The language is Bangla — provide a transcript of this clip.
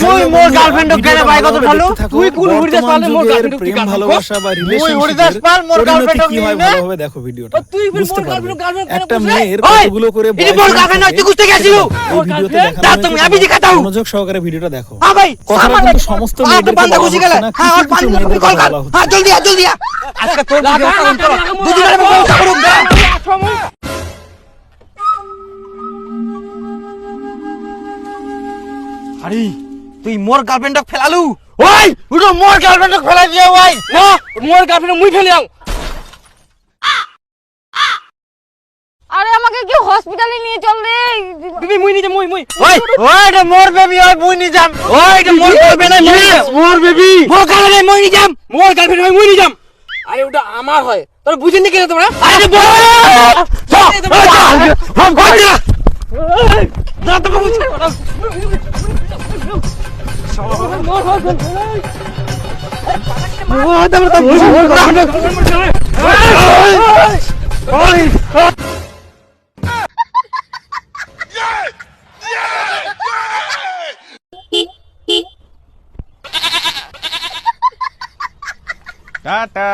তুই মোর গার্লফ্রেন্ড কেন ভাই কত ভালো তুই কোন হরিদাস পালে মোর গার্লফ্রেন্ড প্রেম ভালোবাসা বা রিলেশনশিপ হরিদাস পাল মোর গার্লফ্রেন্ড কি হয় ভালোভাবে দেখো ভিডিওটা তুই মোর বুঝতে পারবে। গার্লফ্রেন্ড একটা মেয়ের কতগুলো করে এটা মোর গার্লফ্রেন্ড তুই কুস্তে গেছিল এই ভিডিওতে দেখানো দাও তুমি, আমি দেখাতে হবো। মনোযোগ সহকারে ভিডিওটা দেখো হ্যাঁ ভাই কথাটা সামান্য কিন্তু সমস্ত মেয়েদের বান্দা খুশি গেলে হ্যাঁ আর বান্দা খুশি কল কর হ্যাঁ জলদি আ জলদি আ আজকে তোর ভিডিও কারণ করো দুদিনের ব্যবস্থা করুন না আরে তুই মোর গার্লফ্রেন্ডক ফেলালু ওই উঠো মোর গার্লফ্রেন্ডক ফেলা দিয়া ওই না মোর গার্লফ্রেন্ড মুই ফেলে আও আরে আমাকে কি হসপিটালে নিয়ে চল রে বিবি মুই নিতে মুই ওই ওই এটা মোর বেবি ওই মুই নি যাম ওই এটা মোর গার্লফ্রেন্ড মোর বেবি মোর গার্লফ্রেন্ড মুই নি যাম মোর গার্লফ্রেন্ড হয় মুই নি যাম আরে ওটা আমার হয় তোর বুঝেন নাকি তোমরা আরে বল ফোন কর না না তো বুঝছ টাটা